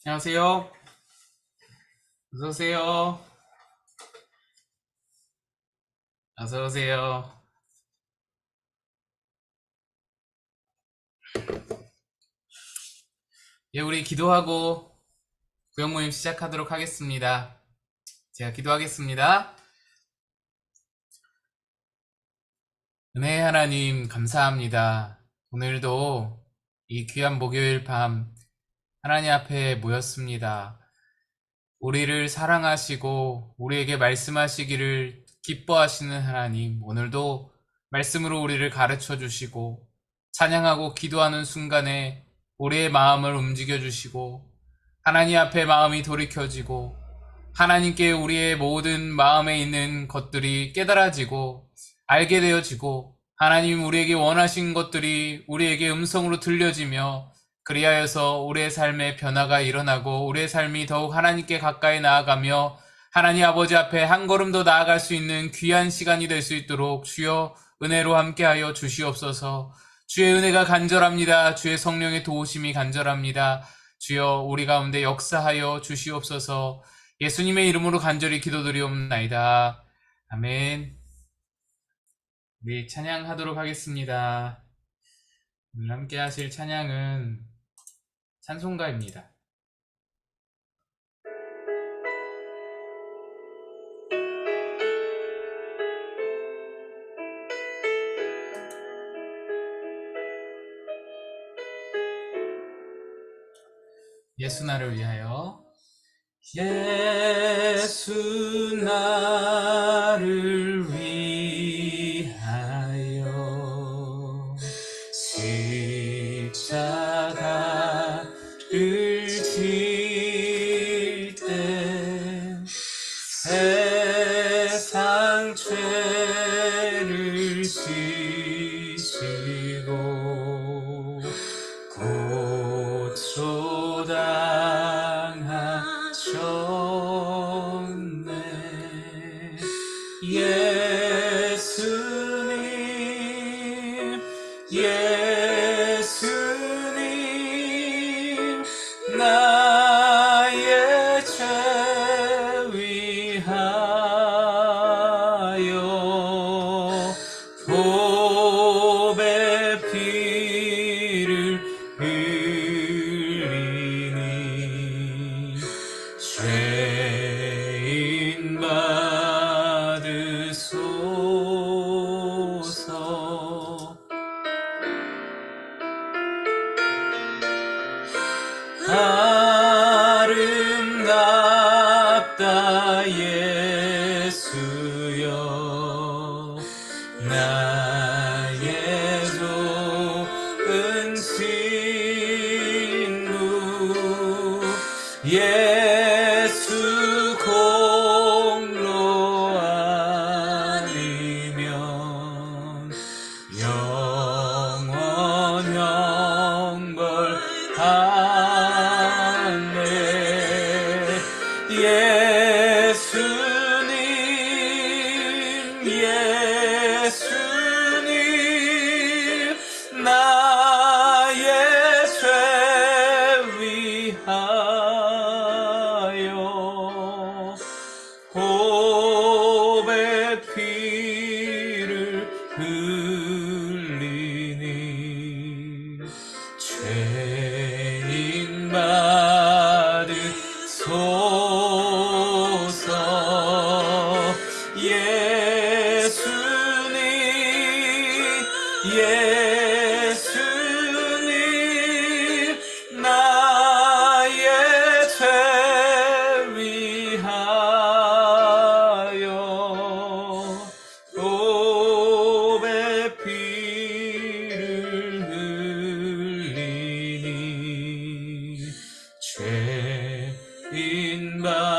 안녕하세요. 어서오세요. 어서오세요. 예, 우리 기도하고 구역 모임 시작하도록 하겠습니다. 제가 기도하겠습니다. 은혜의 하나님, 감사합니다. 오늘도 이 귀한 목요일 밤 하나님 앞에 모였습니다. 우리를 사랑하시고 우리에게 말씀하시기를 기뻐하시는 하나님, 오늘도 말씀으로 우리를 가르쳐 주시고 찬양하고 기도하는 순간에 우리의 마음을 움직여 주시고 하나님 앞에 마음이 돌이켜지고 하나님께 우리의 모든 마음에 있는 것들이 깨달아지고 알게 되어지고 하나님 우리에게 원하신 것들이 우리에게 음성으로 들려지며 그리하여서 우리의 삶에 변화가 일어나고 우리의 삶이 더욱 하나님께 가까이 나아가며 하나님 아버지 앞에 한 걸음 더 나아갈 수 있는 귀한 시간이 될 수 있도록 주여 은혜로 함께하여 주시옵소서. 주의 은혜가 간절합니다. 주의 성령의 도우심이 간절합니다. 주여 우리 가운데 역사하여 주시옵소서. 예수님의 이름으로 간절히 기도드리옵나이다. 아멘. 우리 찬양하도록 하겠습니다. 오늘 함께 하실 찬양은 찬송가입니다. 예수 나를 위하여. 예수 나를 위하여 십자가를 질 때 세상 죄를 지시고 고초당하셨네. 예수님, 예수님, 나의 죄 위하여 보배 피를 흘리니 죄인 받으소서. 아름답다 예수여 나의 좋은 친구. 예수 공로 아니면 영원 형벌 받네. 예수님, 예수님, 나의 죄 위하여 보배 피를 흘리니 죄인 받으소서. 예수님, 예수님, 나의 죄 위하여 보배 피를 흘리니 죄인 받으소서.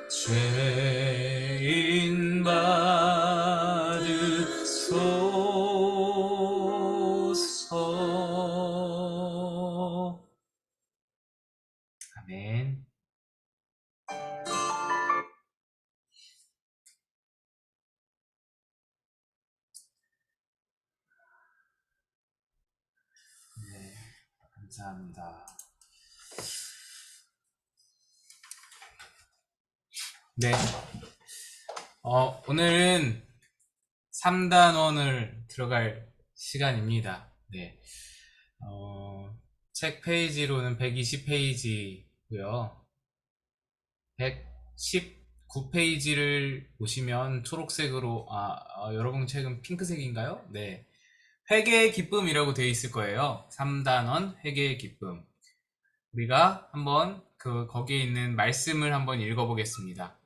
죄인 받으소서. 아멘. 감사합니다. 네. 오늘은 3단원을 들어갈 시간입니다. 네. 책 페이지로는 120페이지고요. 119페이지를 보시면 초록색으로, 여러분 책은 핑크색인가요? 네. 회개의 기쁨이라고 되어 있을 거예요. 3단원 회개의 기쁨. 우리가 한번 거기에 있는 말씀을 한번 읽어보겠습니다.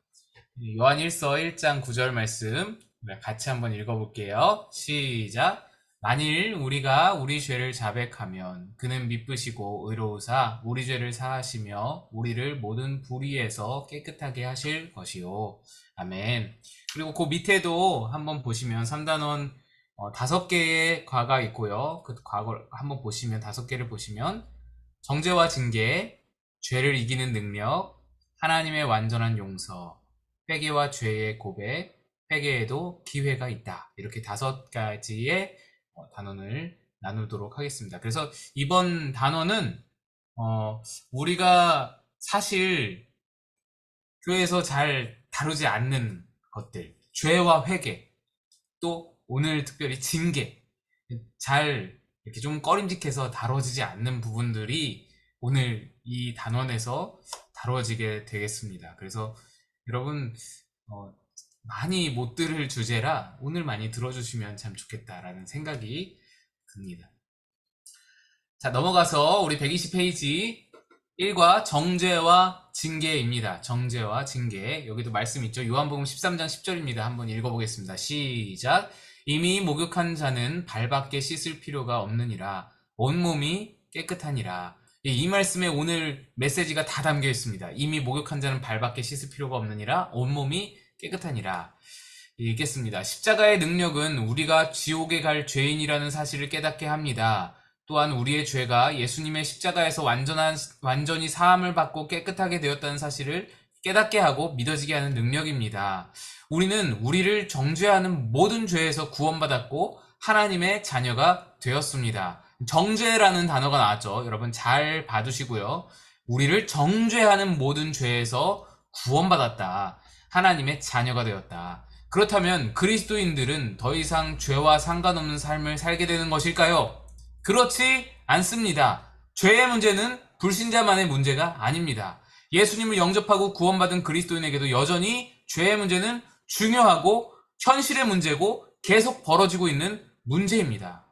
요한 1서 1장 9절 말씀 같이 한번 읽어볼게요. 시작. 만일 우리가 우리 죄를 자백하면 그는 미쁘시고 의로우사 우리 죄를 사하시며 우리를 모든 불의에서 깨끗하게 하실 것이요. 아멘. 그리고 그 밑에도 한번 보시면 3단원 5개의 과가 있고요. 그 과거 한번 보시면 5개를 보시면 정죄와 징계, 죄를 이기는 능력, 하나님의 완전한 용서, 회개와 죄의 고백, 회개에도 기회가 있다. 이렇게 5가지의 단원을 나누도록 하겠습니다. 그래서 이번 단원은 우리가 사실 교회에서 잘 다루지 않는 것들, 죄와 회개, 또 오늘 특별히 징계, 잘 이렇게 좀 꺼림직해서 다뤄지지 않는 부분들이 오늘 이 단원에서 다뤄지게 되겠습니다. 그래서 여러분 많이 못 들을 주제라 오늘 많이 들어주시면 참 좋겠다라는 생각이 듭니다. 자, 넘어가서 우리 120페이지 1과 정죄와 징계입니다. 정죄와 징계. 여기도 말씀 있죠. 요한복음 13장 10절입니다. 한번 읽어보겠습니다. 시작. 이미 목욕한 자는 발밖에 씻을 필요가 없느니라. 온몸이 깨끗하니라. 이 말씀에 오늘 메시지가 다 담겨 있습니다. 이미 목욕한 자는 발밖에 씻을 필요가 없느니라. 온몸이 깨끗하니라. 읽겠습니다. 십자가의 능력은 우리가 지옥에 갈 죄인이라는 사실을 깨닫게 합니다. 또한 우리의 죄가 예수님의 십자가에서 완전히 사함을 받고 깨끗하게 되었다는 사실을 깨닫게 하고 믿어지게 하는 능력입니다. 우리는 우리를 정죄하는 모든 죄에서 구원받았고 하나님의 자녀가 되었습니다. 정죄라는 단어가 나왔죠. 여러분 잘 봐두시고요. 우리를 정죄하는 모든 죄에서 구원받았다. 하나님의 자녀가 되었다. 그렇다면 그리스도인들은 더 이상 죄와 상관없는 삶을 살게 되는 것일까요? 그렇지 않습니다. 죄의 문제는 불신자만의 문제가 아닙니다. 예수님을 영접하고 구원받은 그리스도인에게도 여전히 죄의 문제는 중요하고 현실의 문제고 계속 벌어지고 있는 문제입니다.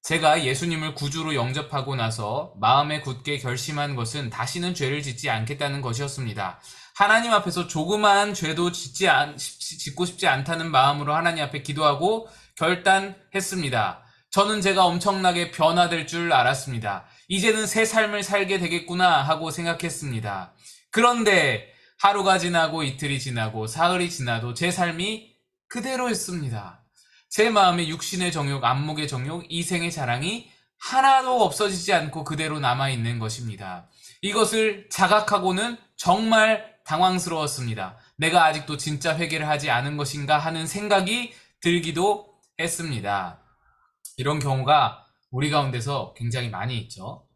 제가 예수님을 구주로 영접하고 나서 마음에 굳게 결심한 것은 다시는 죄를 짓지 않겠다는 것이었습니다. 하나님 앞에서 조그마한 죄도 짓고 싶지 않다는 마음으로 하나님 앞에 기도하고 결단했습니다. 저는 제가 엄청나게 변화될 줄 알았습니다. 이제는 새 삶을 살게 되겠구나 하고 생각했습니다. 그런데 하루가 지나고 이틀이 지나고 사흘이 지나도 제 삶이 그대로였습니다. 제 마음에 육신의 정욕, 안목의 정욕, 이생의 자랑이 하나도 없어지지 않고 그대로 남아있는 것입니다. 이것을 자각하고는 정말 당황스러웠습니다. 내가 아직도 진짜 회개를 하지 않은 것인가 하는 생각이 들기도 했습니다. 이런 경우가 우리 가운데서 굉장히 많이 있죠.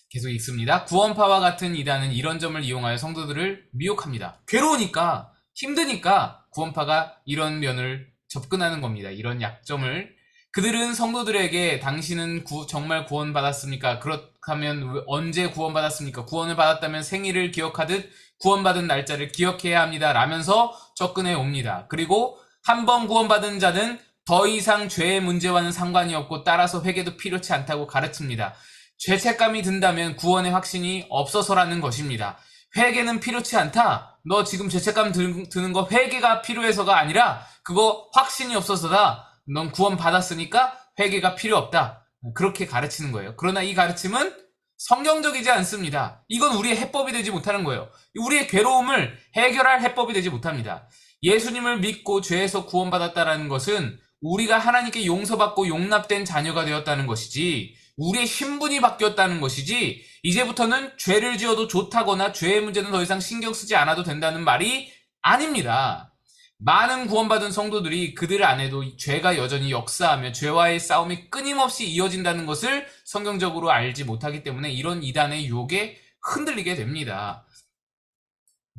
계속 읽습니다. 구원파와 같은 이단은 이런 점을 이용하여 성도들을 미혹합니다. 괴로우니까, 힘드니까 구원파가 이런 면을 접근하는 겁니다. 이런 약점을. 그들은 성도들에게 당신은 정말 구원받았습니까? 그렇다면 언제 구원받았습니까? 구원을 받았다면 생일을 기억하듯 구원받은 날짜를 기억해야 합니다. 라면서 접근해 옵니다. 그리고 한 번 구원받은 자는 더 이상 죄의 문제와는 상관이 없고 따라서 회개도 필요치 않다고 가르칩니다. 죄책감이 든다면 구원의 확신이 없어서라는 것입니다. 회개는 필요치 않다. 너 지금 죄책감 드는 거 회개가 필요해서가 아니라 그거 확신이 없어서다. 넌 구원 받았으니까 회개가 필요 없다. 그렇게 가르치는 거예요. 그러나 이 가르침은 성경적이지 않습니다. 이건 우리의 해법이 되지 못하는 거예요. 우리의 괴로움을 해결할 해법이 되지 못합니다. 예수님을 믿고 죄에서 구원받았다는 것은 우리가 하나님께 용서받고 용납된 자녀가 되었다는 것이지 우리의 신분이 바뀌었다는 것이지 이제부터는 죄를 지어도 좋다거나 죄의 문제는 더 이상 신경 쓰지 않아도 된다는 말이 아닙니다. 많은 구원받은 성도들이 그들 안에도 죄가 여전히 역사하며 죄와의 싸움이 끊임없이 이어진다는 것을 성경적으로 알지 못하기 때문에 이런 이단의 유혹에 흔들리게 됩니다.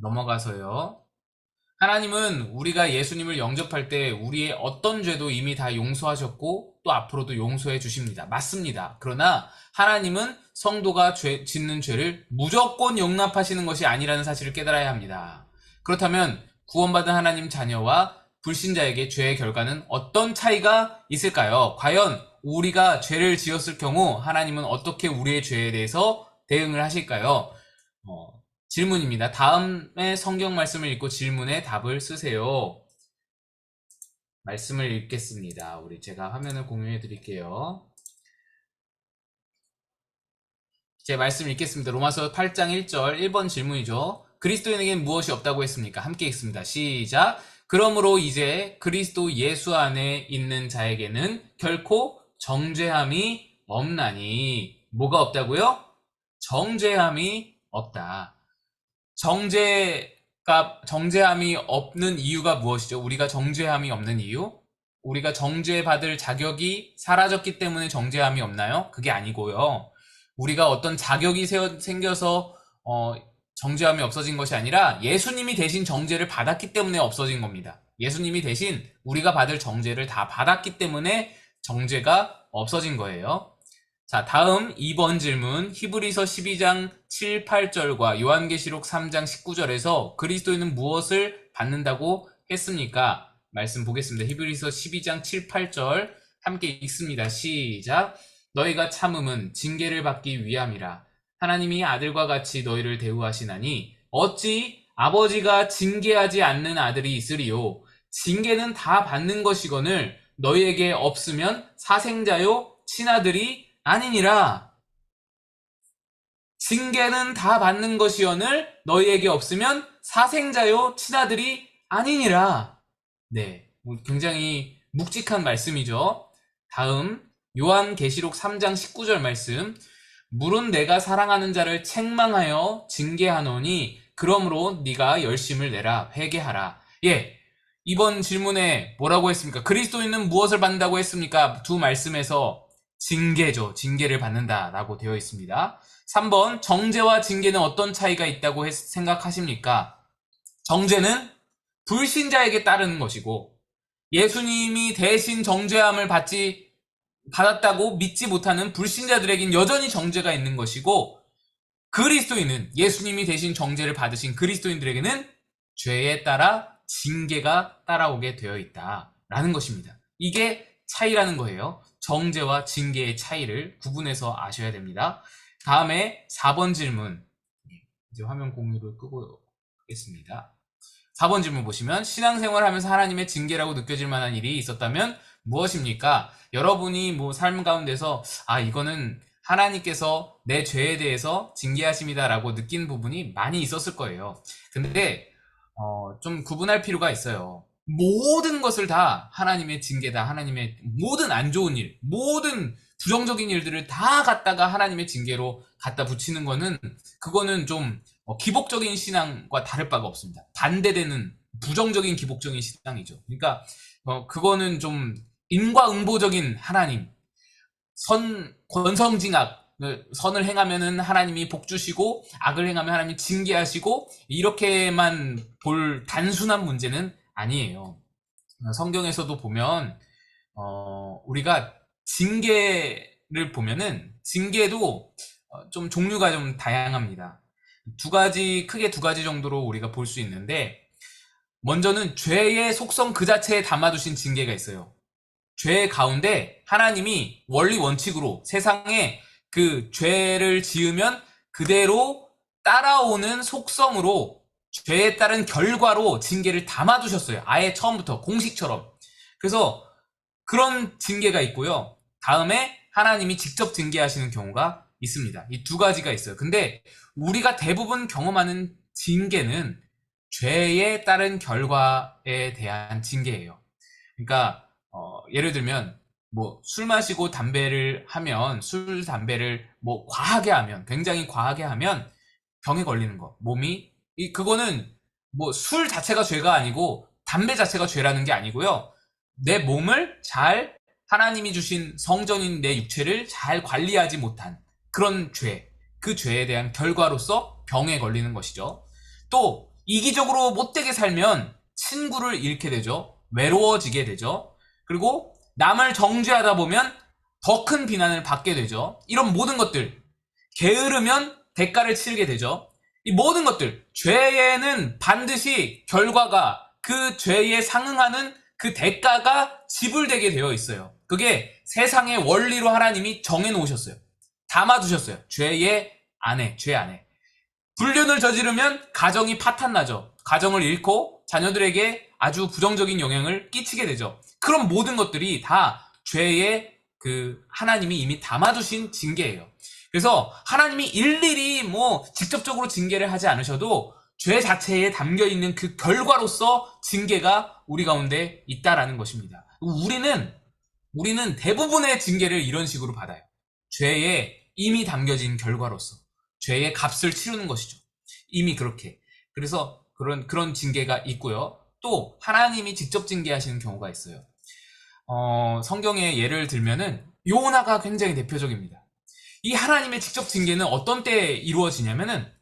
넘어가서요. 하나님은 우리가 예수님을 영접할 때 우리의 어떤 죄도 이미 다 용서하셨고 또 앞으로도 용서해 주십니다. 맞습니다. 그러나 하나님은 성도가 짓는 죄를 무조건 용납하시는 것이 아니라는 사실을 깨달아야 합니다. 그렇다면 구원받은 하나님 자녀와 불신자에게 죄의 결과는 어떤 차이가 있을까요? 과연 우리가 죄를 지었을 경우 하나님은 어떻게 우리의 죄에 대해서 대응을 하실까요? 질문입니다. 다음에 성경 말씀을 읽고 질문에 답을 쓰세요. 말씀을 읽겠습니다. 제가 화면을 공유해 드릴게요. 제 말씀 읽겠습니다. 로마서 8장 1절 1번 질문이죠. 그리스도인에게는 무엇이 없다고 했습니까? 함께 읽습니다. 시작. 그러므로 이제 그리스도 예수 안에 있는 자에게는 결코 정죄함이 없나니. 뭐가 없다고요? 정죄함이 없다. 정죄함이 없는 이유가 무엇이죠? 우리가 정죄함이 없는 이유? 우리가 정죄받을 자격이 사라졌기 때문에 정죄함이 없나요? 그게 아니고요. 우리가 어떤 자격이 생겨서 정죄함이 없어진 것이 아니라 예수님이 대신 정죄를 받았기 때문에 없어진 겁니다. 예수님이 대신 우리가 받을 정죄를 다 받았기 때문에 정죄가 없어진 거예요. 자, 다음 2번 질문. 히브리서 12장 7, 8절과 요한계시록 3장 19절에서 그리스도인은 무엇을 받는다고 했습니까? 말씀 보겠습니다. 히브리서 12장 7, 8절 함께 읽습니다. 시작. 너희가 참음은 징계를 받기 위함이라. 하나님이 아들과 같이 너희를 대우하시나니 어찌 아버지가 징계하지 않는 아들이 있으리요. 징계는 다 받는 것이거늘 너희에게 없으면 사생자요 친아들이 아니니라. 징계는 다 받는 것이오늘 너희에게 없으면 사생자요 친아들이 아니니라. 네, 굉장히 묵직한 말씀이죠. 다음 요한계시록 3장 19절 말씀. 물은 내가 사랑하는 자를 책망하여 징계하노니 그러므로 네가 열심을 내라 회개하라. 예, 이번 질문에 뭐라고 했습니까? 그리스도인은 무엇을 받는다고 했습니까? 두 말씀에서 징계죠. 징계를 받는다라고 되어 있습니다. 3번 정죄와 징계는 어떤 차이가 있다고 생각하십니까? 정죄는 불신자에게 따르는 것이고 예수님이 대신 정죄함을 받았다고 믿지 못하는 불신자들에겐 여전히 정죄가 있는 것이고 그리스도인은 예수님이 대신 정죄를 받으신 그리스도인들에게는 죄에 따라 징계가 따라오게 되어 있다라는 것입니다. 이게 차이라는 거예요. 정죄와 징계의 차이를 구분해서 아셔야 됩니다. 다음에 4번 질문. 이제 화면 공유를 끄고 하겠습니다. 4번 질문 보시면 신앙생활 하면서 하나님의 징계라고 느껴질 만한 일이 있었다면 무엇입니까? 여러분이 삶 가운데서 이거는 하나님께서 내 죄에 대해서 징계하십니다라고 느낀 부분이 많이 있었을 거예요. 근데 좀 구분할 필요가 있어요. 모든 것을 다 하나님의 징계다. 하나님의 모든 안 좋은 일, 모든 부정적인 일들을 다 갖다가 하나님의 징계로 갖다 붙이는 그거는 좀 기복적인 신앙과 다를 바가 없습니다. 반대되는 부정적인 기복적인 신앙이죠. 그러니까 그거는 좀 인과응보적인 하나님, 권성징악, 선을 행하면은 하나님이 복 주시고 악을 행하면 하나님이 징계하시고 이렇게만 볼 단순한 문제는 아니에요. 성경에서도 보면 우리가 징계를 보면은 징계도 좀 종류가 좀 다양합니다. 크게 두 가지 정도로 우리가 볼 수 있는데 먼저는 죄의 속성 그 자체에 담아두신 징계가 있어요. 죄 가운데 하나님이 원리 원칙으로 세상에 그 죄를 지으면 그대로 따라오는 속성으로 죄에 따른 결과로 징계를 담아두셨어요. 아예 처음부터 공식처럼. 그래서 그런 징계가 있고요. 다음에 하나님이 직접 징계하시는 경우가 있습니다. 이 두 가지가 있어요. 근데 우리가 대부분 경험하는 징계는 죄에 따른 결과에 대한 징계예요. 그러니까 예를 들면 술 마시고 담배를 하면 담배를 과하게 하면 굉장히 과하게 하면 병에 걸리는 거. 그거는 술 자체가 죄가 아니고 담배 자체가 죄라는 게 아니고요. 내 몸을 잘 하나님이 주신 성전인 내 육체를 잘 관리하지 못한 그런 죄, 그 죄에 대한 결과로서 병에 걸리는 것이죠. 또 이기적으로 못되게 살면 친구를 잃게 되죠. 외로워지게 되죠. 그리고 남을 정죄하다 보면 더 큰 비난을 받게 되죠. 이런 모든 것들, 게으르면 대가를 치르게 되죠. 이 모든 것들, 죄에는 반드시 결과가 그 죄에 상응하는 그 대가가 지불되게 되어 있어요. 그게 세상의 원리로 하나님이 정해놓으셨어요. 담아두셨어요. 죄의 안에, 죄 안에. 불륜을 저지르면 가정이 파탄나죠. 가정을 잃고 자녀들에게 아주 부정적인 영향을 끼치게 되죠. 그런 모든 것들이 다 죄의 그 하나님이 이미 담아두신 징계예요. 그래서 하나님이 일일이 뭐 직접적으로 징계를 하지 않으셔도 죄 자체에 담겨있는 그 결과로서 징계가 우리 가운데 있다라는 것입니다. 우리는 대부분의 징계를 이런 식으로 받아요. 죄에 이미 담겨진 결과로서 죄의 값을 치르는 것이죠. 이미 그렇게. 그래서 그런 징계가 있고요. 또 하나님이 직접 징계하시는 경우가 있어요. 성경의 예를 들면은 요나가 굉장히 대표적입니다. 이 하나님의 직접 징계는 어떤 때에 이루어지냐면은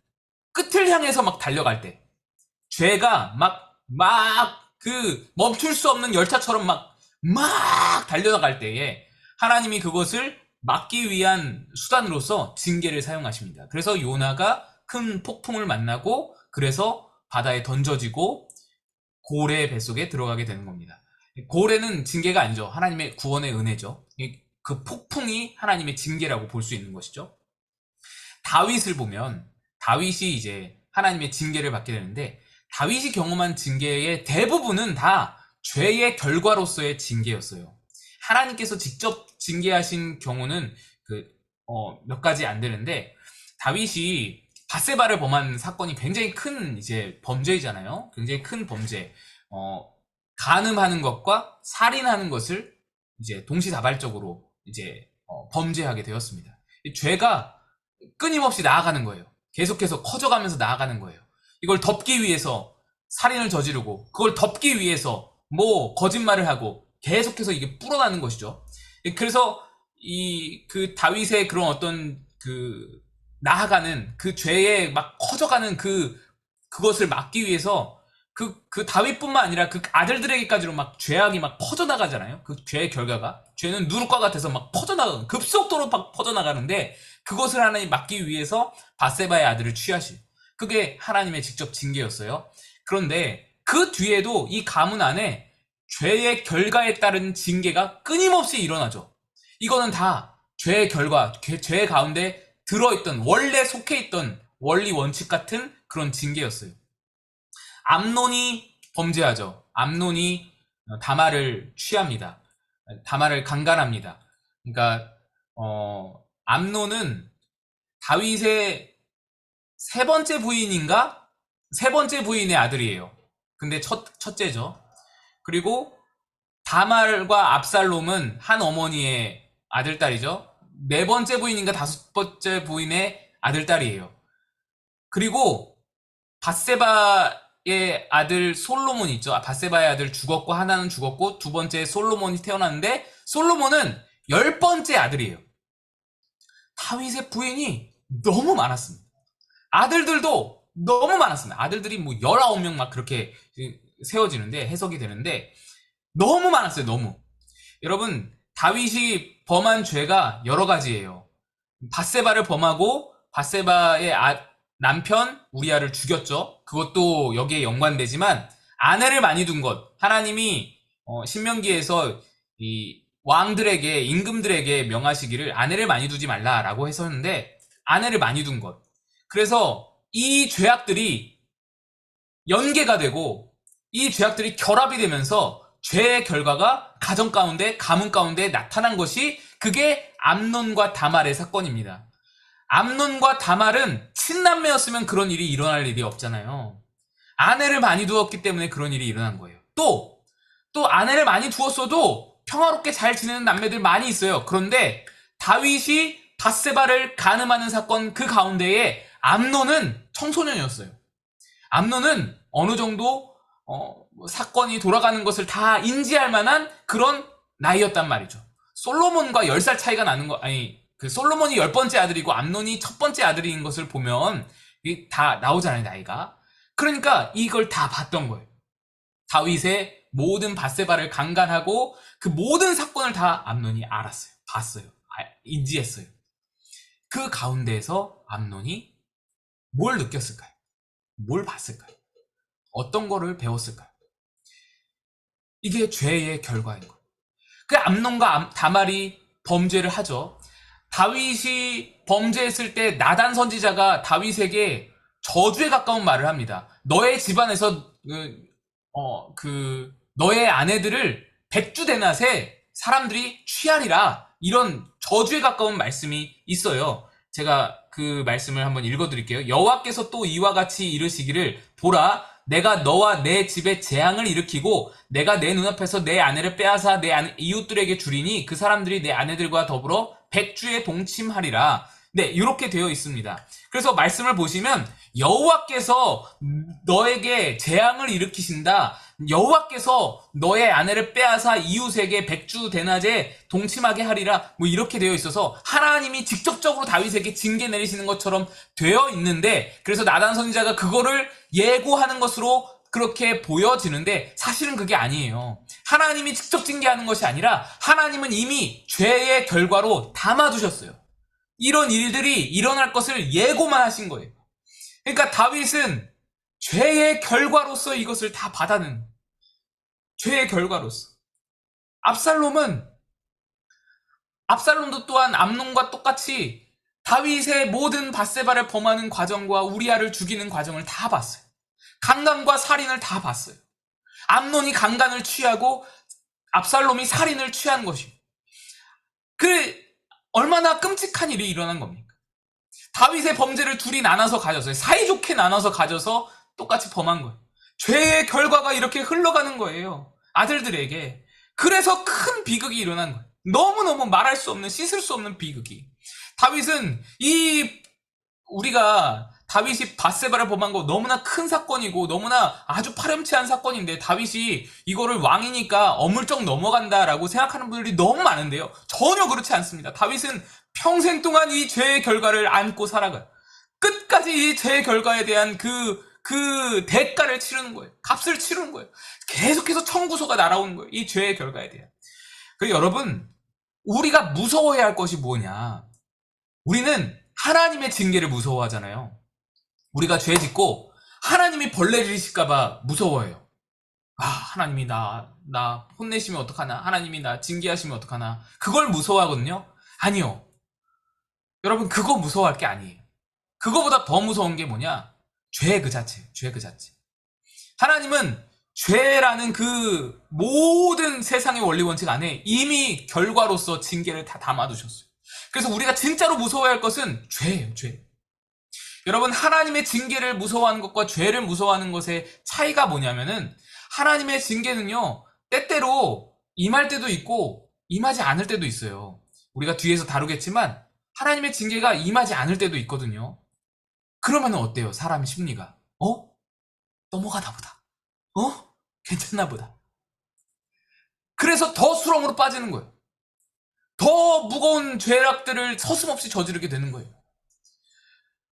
끝을 향해서 막 달려갈 때, 죄가 멈출 수 없는 열차처럼 막 달려나갈 때에 하나님이 그것을 막기 위한 수단으로서 징계를 사용하십니다. 그래서 요나가 큰 폭풍을 만나고 그래서 바다에 던져지고 고래의 뱃속에 들어가게 되는 겁니다. 고래는 징계가 아니죠. 하나님의 구원의 은혜죠. 그 폭풍이 하나님의 징계라고 볼 수 있는 것이죠. 다윗을 보면 다윗이 이제 하나님의 징계를 받게 되는데 다윗이 경험한 징계의 대부분은 다 죄의 결과로서의 징계였어요. 하나님께서 직접 징계하신 경우는 몇 가지 안 되는데 다윗이 밧세바를 범한 사건이 굉장히 큰 이제 범죄이잖아요. 굉장히 큰 범죄. 간음하는 것과 살인하는 것을 이제 동시다발적으로 이제 범죄하게 되었습니다. 죄가 끊임없이 나아가는 거예요. 계속해서 커져가면서 나아가는 거예요. 이걸 덮기 위해서 살인을 저지르고 그걸 덮기 위해서 뭐 거짓말을 하고 계속해서 이게 불어나는 것이죠. 그래서 그 다윗의 그런 어떤 나아가는 그 죄에 막 커져가는 그것을 막기 위해서 그 다윗뿐만 아니라 그 아들들에게까지로 막 죄악이 막 퍼져나가잖아요. 그 죄의 결과가. 죄는 누룩과 같아서 막 퍼져나가는, 급속도로 막 퍼져나가는데 그것을 하나님 막기 위해서 밧세바의 아들을 취하실. 그게 하나님의 직접 징계였어요. 그런데 그 뒤에도 이 가문 안에 죄의 결과에 따른 징계가 끊임없이 일어나죠. 이거는 다 죄의 결과, 죄 가운데 들어있던, 원래 속해 있던 원리 원칙 같은 그런 징계였어요. 암논이 범죄하죠. 암논이 다말을 취합니다. 다말을 강간합니다. 그러니까 암논은 다윗의 세 번째 부인인가? 세 번째 부인의 아들이에요. 근데 첫째죠. 그리고 다말과 압살롬은 한 어머니의 아들딸이죠. 네 번째 부인인가 다섯 번째 부인의 아들딸이에요. 그리고 밧세바의 아들 솔로몬 있죠. 밧세바의 아들 죽었고 하나는 죽었고 두 번째 솔로몬이 태어났는데 솔로몬은 10번째 아들이에요. 다윗의 부인이 너무 많았습니다. 아들들도 너무 많았습니다. 아들들이 뭐 19명 막 그렇게 세워지는데 해석이 되는데 너무 많았어요. 너무. 여러분 다윗이 범한 죄가 여러 가지예요. 밧세바를 범하고 밧세바의 남편 우리아를 죽였죠. 그것도 여기에 연관되지만 아내를 많이 둔 것, 하나님이 신명기에서 이 왕들에게 임금들에게 명하시기를 아내를 많이 두지 말라라고 했었는데 아내를 많이 둔 것. 그래서 이 죄악들이 연계가 되고 이 죄악들이 결합이 되면서 죄의 결과가 가정 가운데, 가문 가운데 나타난 것이 그게 암논과 다말의 사건입니다. 암논과 다말은 친남매였으면 그런 일이 일어날 일이 없잖아요. 아내를 많이 두었기 때문에 그런 일이 일어난 거예요. 또 아내를 많이 두었어도 평화롭게 잘 지내는 남매들 많이 있어요. 그런데 다윗이 밧세바를 간음하는 사건 그 가운데에 암논은 청소년이었어요. 암논은 어느 정도 뭐 사건이 돌아가는 것을 다 인지할 만한 그런 나이였단 말이죠. 솔로몬과 10살 차이가 나는 거, 아니, 그 솔로몬이 10번째 아들이고 암논이 첫 번째 아들인 것을 보면 이게 다 나오잖아요, 나이가. 그러니까 이걸 다 봤던 거예요. 다윗의 모든 밧세바를 강간하고 그 모든 사건을 다 암논이 알았어요. 봤어요. 인지했어요. 그 가운데에서 암논이 뭘 느꼈을까요? 뭘 봤을까요? 어떤 거를 배웠을까요? 이게 죄의 결과인 거예요. 그 암논과 다말이 범죄를 하죠. 다윗이 범죄했을 때 나단 선지자가 다윗에게 저주에 가까운 말을 합니다. 너의 집안에서 너의 아내들을 백주대낮에 사람들이 취하리라, 이런 저주에 가까운 말씀이 있어요. 제가 그 말씀을 한번 읽어드릴게요. 여호와께서 또 이와 같이 이르시기를, 보라, 내가 너와 내 집에 재앙을 일으키고 내가 내 눈앞에서 내 아내를 빼앗아 내 이웃들에게 주리니 그 사람들이 내 아내들과 더불어 백주에 동침하리라. 네, 이렇게 되어 있습니다. 그래서 말씀을 보시면 여호와께서 너에게 재앙을 일으키신다, 여호와께서 너의 아내를 빼앗아 이웃에게 백주 대낮에 동침하게 하리라, 뭐 이렇게 되어 있어서 하나님이 직접적으로 다윗에게 징계 내리시는 것처럼 되어 있는데, 그래서 나단 선지자가 그거를 예고하는 것으로 그렇게 보여지는데 사실은 그게 아니에요. 하나님이 직접 징계하는 것이 아니라 하나님은 이미 죄의 결과로 담아두셨어요. 이런 일들이 일어날 것을 예고만 하신 거예요. 그러니까 다윗은 죄의 결과로서 이것을 다 받아는, 죄의 결과로서. 압살롬도 또한 암논과 똑같이 다윗의 모든 밧세바를 범하는 과정과 우리아를 죽이는 과정을 다 봤어요. 강간과 살인을 다 봤어요. 암논이 강간을 취하고 압살롬이 살인을 취한 것이고, 얼마나 끔찍한 일이 일어난 겁니까? 다윗의 범죄를 둘이 나눠서 가졌어요. 사이좋게 나눠서 가져서 똑같이 범한 거예요. 죄의 결과가 이렇게 흘러가는 거예요, 아들들에게. 그래서 큰 비극이 일어난 거예요. 너무너무 말할 수 없는, 씻을 수 없는 비극이. 다윗은 우리가 다윗이 밧세바를 범한 거 너무나 큰 사건이고 너무나 아주 파렴치한 사건인데, 다윗이 이거를 왕이니까 어물쩍 넘어간다라고 생각하는 분들이 너무 많은데요, 전혀 그렇지 않습니다. 다윗은 평생 동안 이 죄의 결과를 안고 살아가요. 끝까지 이 죄의 결과에 대한 그 대가를 치르는 거예요. 값을 치르는 거예요. 계속해서 청구서가 날아오는 거예요, 이 죄의 결과에 대한. 그리고 여러분, 우리가 무서워해야 할 것이 뭐냐? 우리는 하나님의 징계를 무서워하잖아요. 우리가 죄 짓고 하나님이 벌 내리실까봐 무서워해요. 하나님이 나 혼내시면 어떡하나? 하나님이 나 징계하시면 어떡하나? 그걸 무서워하거든요? 아니요. 여러분, 그거 무서워할 게 아니에요. 그거보다 더 무서운 게 뭐냐? 죄 그 자체, 죄 그 자체. 하나님은 죄라는 그 모든 세상의 원리 원칙 안에 이미 결과로서 징계를 다 담아두셨어요. 그래서 우리가 진짜로 무서워야 할 것은 죄예요, 죄. 여러분, 하나님의 징계를 무서워하는 것과 죄를 무서워하는 것의 차이가 뭐냐면은, 하나님의 징계는요, 때때로 임할 때도 있고 임하지 않을 때도 있어요. 우리가 뒤에서 다루겠지만 하나님의 징계가 임하지 않을 때도 있거든요. 그러면 어때요, 사람 심리가? 넘어가나 보다. 괜찮나 보다. 그래서 더 수렁으로 빠지는 거예요. 더 무거운 죄악들을 서슴없이 저지르게 되는 거예요.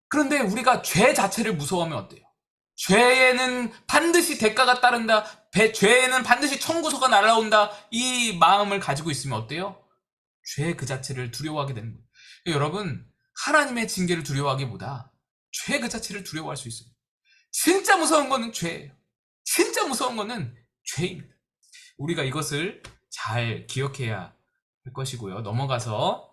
그런데 우리가 죄 자체를 무서워하면 어때요? 죄에는 반드시 대가가 따른다, 죄에는 반드시 청구서가 날아온다, 이 마음을 가지고 있으면 어때요? 죄 그 자체를 두려워하게 되는 거예요. 여러분, 하나님의 징계를 두려워하기보다 죄 그 자체를 두려워할 수 있어요. 진짜 무서운 거는 죄예요. 진짜 무서운 거는 죄입니다. 우리가 이것을 잘 기억해야 할 것이고요. 넘어가서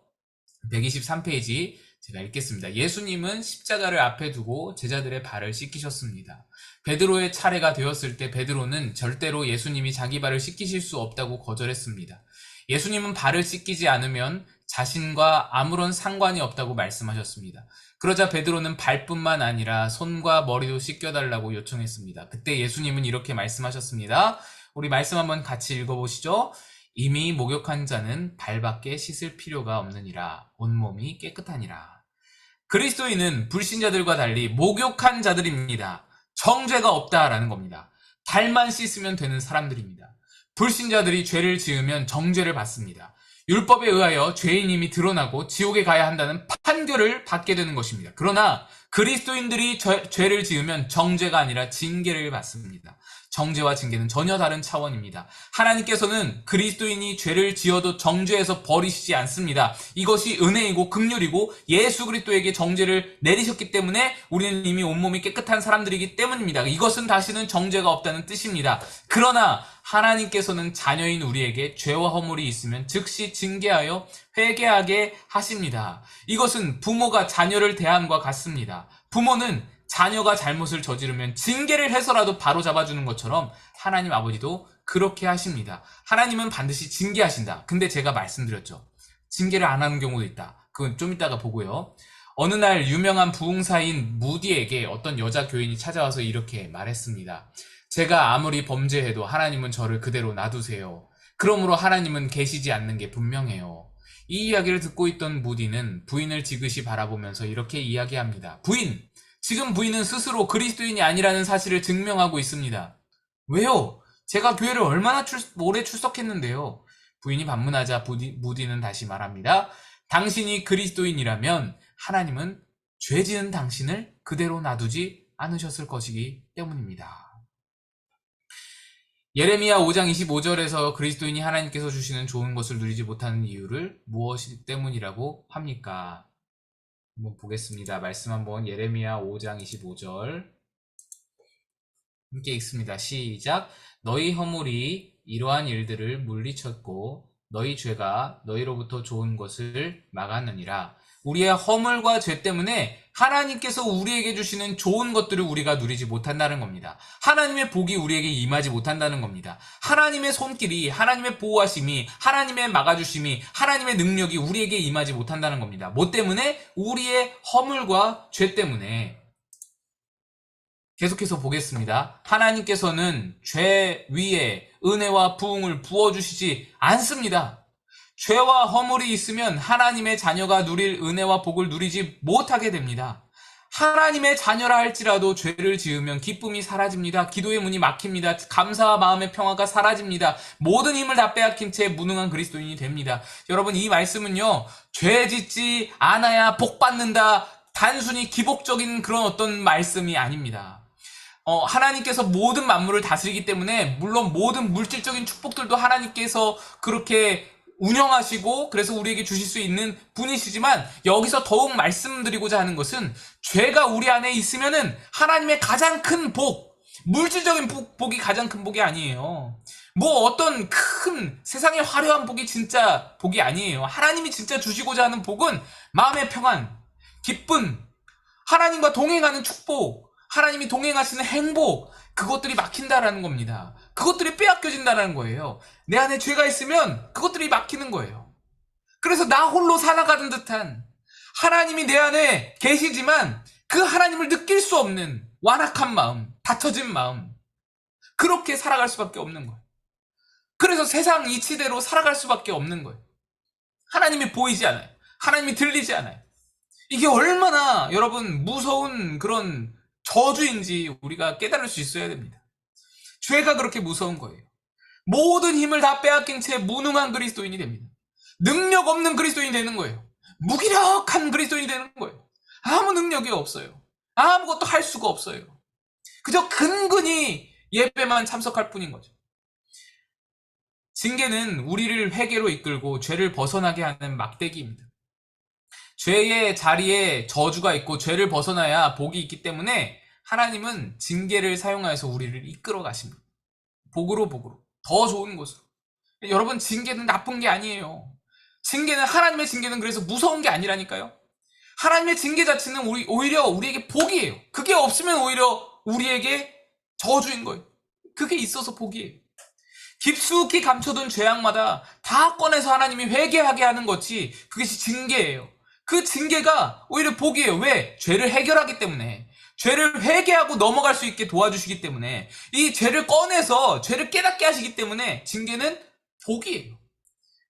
123페이지 제가 읽겠습니다. 예수님은 십자가를 앞에 두고 제자들의 발을 씻기셨습니다. 베드로의 차례가 되었을 때 베드로는 절대로 예수님이 자기 발을 씻기실 수 없다고 거절했습니다. 예수님은 발을 씻기지 않으면 자신과 아무런 상관이 없다고 말씀하셨습니다. 그러자 베드로는 발뿐만 아니라 손과 머리도 씻겨달라고 요청했습니다. 그때 예수님은 이렇게 말씀하셨습니다. 우리 말씀 한번 같이 읽어보시죠. 이미 목욕한 자는 발밖에 씻을 필요가 없느니라. 온몸이 깨끗하니라. 그리스도인은 불신자들과 달리 목욕한 자들입니다. 정죄가 없다라는 겁니다. 발만 씻으면 되는 사람들입니다. 불신자들이 죄를 지으면 정죄를 받습니다. 율법에 의하여 죄인임이 드러나고 지옥에 가야 한다는 판결을 받게 되는 것입니다. 그러나 그리스도인들이 죄를 지으면 정죄가 아니라 징계를 받습니다. 정죄와 징계는 전혀 다른 차원입니다. 하나님께서는 그리스도인이 죄를 지어도 정죄해서 버리시지 않습니다. 이것이 은혜이고 긍휼이고 예수 그리스도에게 정죄를 내리셨기 때문에 우리는 이미 온몸이 깨끗한 사람들이기 때문입니다. 이것은 다시는 정죄가 없다는 뜻입니다. 그러나 하나님께서는 자녀인 우리에게 죄와 허물이 있으면 즉시 징계하여 회개하게 하십니다. 이것은 부모가 자녀를 대함과 같습니다. 부모는 자녀가 잘못을 저지르면 징계를 해서라도 바로 잡아주는 것처럼 하나님 아버지도 그렇게 하십니다. 하나님은 반드시 징계하신다. 근데 제가 말씀드렸죠. 징계를 안 하는 경우도 있다. 그건 좀 이따가 보고요. 어느 날 유명한 부흥사인 무디에게 어떤 여자 교인이 찾아와서 이렇게 말했습니다. 제가 아무리 범죄해도 하나님은 저를 그대로 놔두세요. 그러므로 하나님은 계시지 않는 게 분명해요. 이 이야기를 듣고 있던 무디는 부인을 지그시 바라보면서 이렇게 이야기합니다. 부인! 지금 부인은 스스로 그리스도인이 아니라는 사실을 증명하고 있습니다. 왜요? 제가 교회를 얼마나 오래 출석했는데요. 부인이 반문하자 무디는 다시 말합니다. 당신이 그리스도인이라면 하나님은 죄 지은 당신을 그대로 놔두지 않으셨을 것이기 때문입니다. 예레미야 5장 25절에서 그리스도인이 하나님께서 주시는 좋은 것을 누리지 못하는 이유를 무엇이 때문이라고 합니까? 한번 보겠습니다. 말씀 한번 예레미야 5장 25절 함께 읽습니다. 시작. 너희 허물이 이러한 일들을 물리쳤고 너희 죄가 너희로부터 좋은 것을 막았느니라. 우리의 허물과 죄 때문에 하나님께서 우리에게 주시는 좋은 것들을 우리가 누리지 못한다는 겁니다. 하나님의 복이 우리에게 임하지 못한다는 겁니다. 하나님의 손길이, 하나님의 보호하심이, 하나님의 막아주심이, 하나님의 능력이 우리에게 임하지 못한다는 겁니다. 뭐 때문에? 우리의 허물과 죄 때문에. 계속해서 보겠습니다. 하나님께서는 죄 위에 은혜와 부흥을 부어주시지 않습니다. 죄와 허물이 있으면 하나님의 자녀가 누릴 은혜와 복을 누리지 못하게 됩니다. 하나님의 자녀라 할지라도 죄를 지으면 기쁨이 사라집니다. 기도의 문이 막힙니다. 감사와 마음의 평화가 사라집니다. 모든 힘을 다 빼앗긴 채 무능한 그리스도인이 됩니다. 여러분, 이 말씀은요, 죄 짓지 않아야 복 받는다, 단순히 기복적인 그런 어떤 말씀이 아닙니다. 하나님께서 모든 만물을 다스리기 때문에 물론 모든 물질적인 축복들도 하나님께서 그렇게 운영하시고 그래서 우리에게 주실 수 있는 분이시지만 여기서 더욱 말씀드리고자 하는 것은 죄가 우리 안에 있으면은 하나님의 가장 큰 복, 물질적인 복이 가장 큰 복이 아니에요. 뭐 어떤 큰 세상의 화려한 복이 진짜 복이 아니에요. 하나님이 진짜 주시고자 하는 복은 마음의 평안, 기쁨, 하나님과 동행하는 축복, 하나님이 동행하시는 행복, 그것들이 막힌다라는 겁니다. 그것들이 빼앗겨진다는 거예요. 내 안에 죄가 있으면 그것들이 막히는 거예요. 그래서 나 홀로 살아가는 듯한, 하나님이 내 안에 계시지만 그 하나님을 느낄 수 없는 완악한 마음, 닫혀진 마음, 그렇게 살아갈 수밖에 없는 거예요. 그래서 세상 이치대로 살아갈 수밖에 없는 거예요. 하나님이 보이지 않아요. 하나님이 들리지 않아요. 이게 얼마나 여러분 무서운 그런 저주인지 우리가 깨달을 수 있어야 됩니다. 죄가 그렇게 무서운 거예요. 모든 힘을 다 빼앗긴 채 무능한 그리스도인이 됩니다. 능력 없는 그리스도인이 되는 거예요. 무기력한 그리스도인이 되는 거예요. 아무 능력이 없어요. 아무것도 할 수가 없어요. 그저 근근히 예배만 참석할 뿐인 거죠. 징계는 우리를 회개로 이끌고 죄를 벗어나게 하는 막대기입니다. 죄의 자리에 저주가 있고 죄를 벗어나야 복이 있기 때문에 하나님은 징계를 사용하여서 우리를 이끌어 가십니다. 복으로 더 좋은 곳으로. 여러분, 징계는 나쁜 게 아니에요. 하나님의 징계는 그래서 무서운 게 아니라니까요. 하나님의 징계 자체는 오히려 우리에게 복이에요. 그게 없으면 오히려 우리에게 저주인 거예요. 그게 있어서 복이에요. 깊숙이 감춰둔 죄악마다 다 꺼내서 하나님이 회개하게 하는 것이, 그것이 징계예요. 그 징계가 오히려 복이에요. 왜? 죄를 해결하기 때문에. 죄를 회개하고 넘어갈 수 있게 도와주시기 때문에, 이 죄를 꺼내서 죄를 깨닫게 하시기 때문에 징계는 복이에요.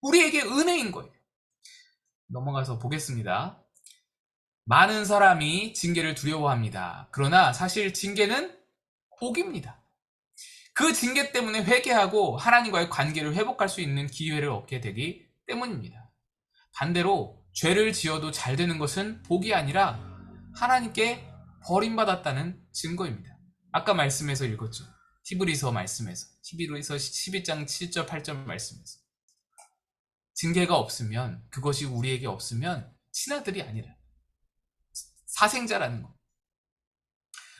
우리에게 은혜인 거예요. 넘어가서 보겠습니다. 많은 사람이 징계를 두려워합니다. 그러나 사실 징계는 복입니다. 그 징계 때문에 회개하고 하나님과의 관계를 회복할 수 있는 기회를 얻게 되기 때문입니다. 반대로 죄를 지어도 잘 되는 것은 복이 아니라 하나님께 버림받았다는 증거입니다. 아까 말씀에서 읽었죠. 히브리서 말씀에서, 히브리서 12장 7절 8절 말씀에서 징계가 없으면, 그것이 우리에게 없으면 친아들이 아니라 사생자라는 것.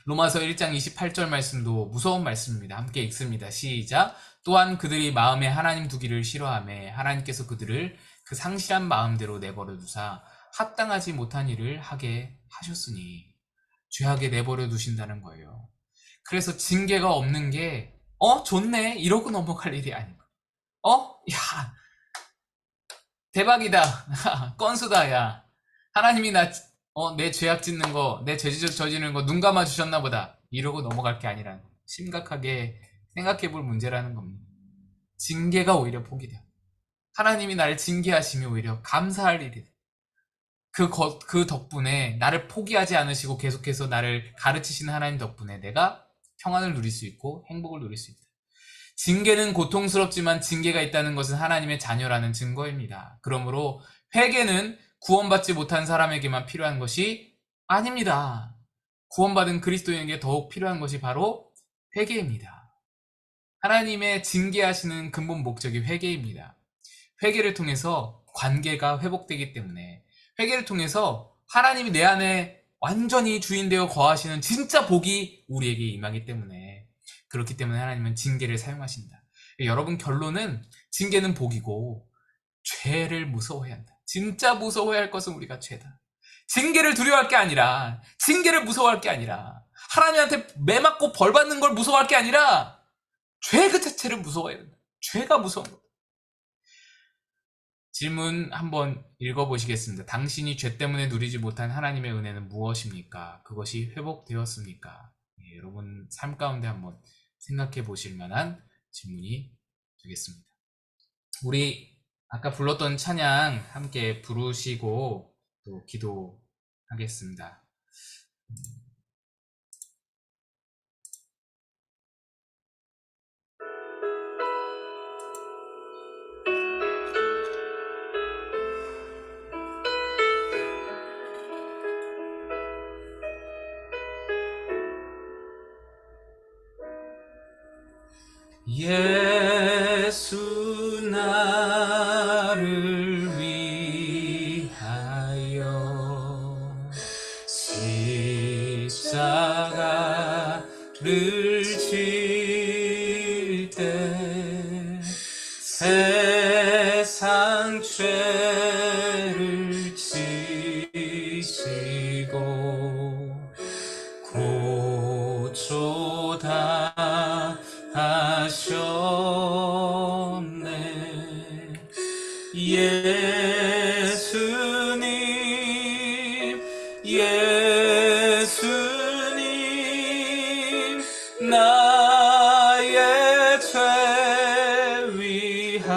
로마서 1장 28절 말씀도 무서운 말씀입니다. 함께 읽습니다. 시작. 또한 그들이 마음에 하나님 두기를 싫어하매 하나님께서 그들을 그 상실한 마음대로 내버려 두사 합당하지 못한 일을 하게 하셨으니, 죄하게 내버려 두신다는 거예요. 그래서 징계가 없는 게 좋네 이러고 넘어갈 일이 아니고, 야 대박이다 건수다, 야 하나님이 내 죄악 짓는 거, 내 죄 저지르는 거 눈 감아 주셨나 보다 이러고 넘어갈 게 아니라 심각하게 생각해 볼 문제라는 겁니다. 징계가 오히려 복이다. 하나님이 나를 징계하시면 오히려 감사할 일이다. 그 덕분에 나를 포기하지 않으시고 계속해서 나를 가르치시는 하나님 덕분에 내가 평안을 누릴 수 있고 행복을 누릴 수 있다. 징계는 고통스럽지만 징계가 있다는 것은 하나님의 자녀라는 증거입니다. 그러므로 회개는 구원받지 못한 사람에게만 필요한 것이 아닙니다. 구원받은 그리스도인에게 더욱 필요한 것이 바로 회개입니다. 하나님의 징계하시는 근본 목적이 회개입니다. 회개를 통해서 관계가 회복되기 때문에, 회개를 통해서 하나님이 내 안에 완전히 주인되어 거하시는 진짜 복이 우리에게 임하기 때문에, 그렇기 때문에 하나님은 징계를 사용하신다. 여러분, 결론은 징계는 복이고 죄를 무서워해야 한다. 진짜 무서워해야 할 것은 우리가 죄다. 징계를 두려워할 게 아니라, 징계를 무서워할 게 아니라, 하나님한테 매 맞고 벌 받는 걸 무서워할 게 아니라 죄 그 자체를 무서워해야 된다. 죄가 무서운 거다. 질문 한번 읽어보시겠습니다. 당신이 죄 때문에 누리지 못한 하나님의 은혜는 무엇입니까? 그것이 회복되었습니까? 여러분 삶 가운데 한번 생각해 보실 만한 질문이 되겠습니다. 우리 아까 불렀던 찬양 함께 부르시고 또 기도하겠습니다. 예수 나를 위하여 십자가를 질 때 세상 죄를 지시고 고초다 하셨네. 예수님, 예수님, 나의 죄 위하여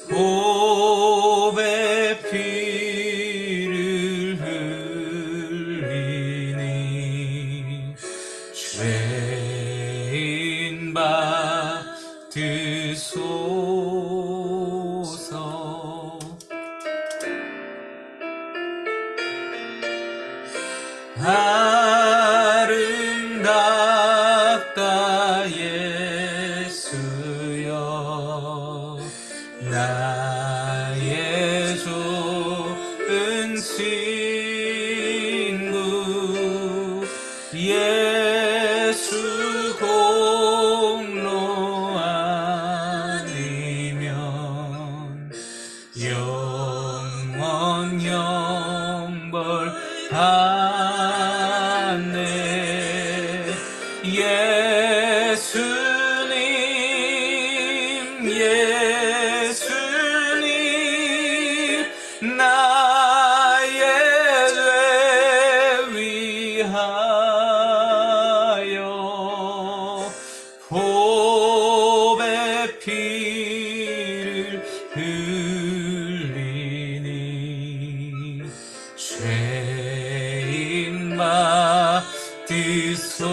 보배 피를 흘리니 죄인 받으소서. 아름답다 예수여, 나의 좋은 친구. 예수 공로 아니면 영원 영벌 받네. 예수님, 예수님, 나의 죄 위하여 보배 피를 흘리니 죄인 받으소서.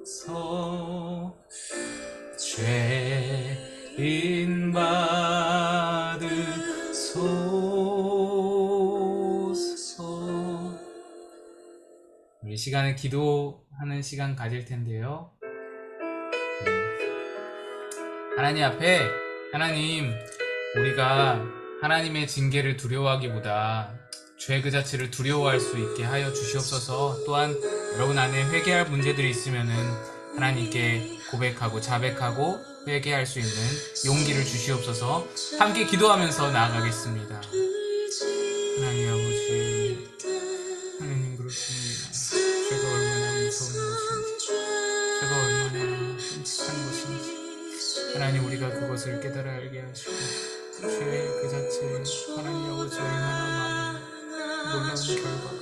주옵소서. 죄인 받으소서. 우리 시간을 기도하는 시간 가질 텐데요. 하나님 앞에, 하나님, 우리가 하나님의 징계를 두려워하기보다 죄 그 자체를 두려워할 수 있게 하여 주시옵소서. 또한 여러분 안에 회개할 문제들이 있으면은 하나님께 고백하고 자백하고 회개할 수 있는 용기를 주시옵소서. 함께 기도하면서 나아가겠습니다. 하나님 아버지, 하나님 그렇습니다. 죄가 얼마나 무서운 것인지, 죄가 얼마나 끔찍한 것인지 하나님, 우리가 그것을 깨달아 알게 하시고 죄 그 자체, 하나님 아버지, 얼마나 많은 놀라운 결과가,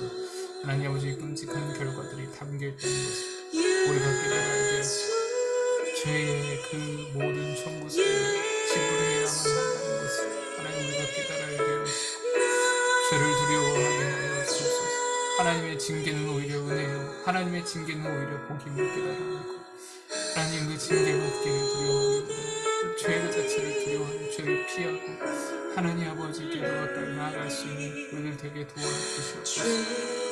하나님 아버지, 끔찍한 결과들이 담겨있다는 것을 우리가 깨달아 알게 하시고 죄의 그 모든 청구서를 지불해야만 한다는 것을 하나님, 우리가 깨달아 알게 하시고 죄를 두려워하게 하여 주옵소서. 하나님의 징계는 오히려 은혜요, 하나님의 징계는 오히려 복임을 깨달아 알고 하나님, 그 징계 받기를 두려워하기보다 죄 그 자체를 두려워하고 죄를 피하고 하나님 아버지께 더 가까이 나아갈 수 있는 우리들 되게 도와주시옵소서.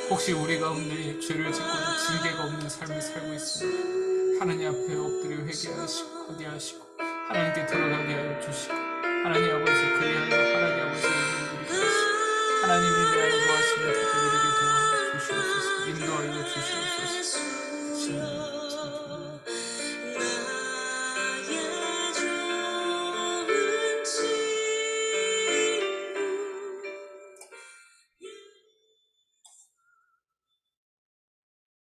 혹시 우리 가운데 죄를 짓고도 징계가 없는 삶을 살고 있습니다. 하나님 앞에 엎드려 회개하시고 거듭하시고 하나님께 들어가게 하여 주시고 하나님 아버지, 그리하여 하나님 아버지의 눈을 가리시고 하나님이 내 안에 거하시는 그들을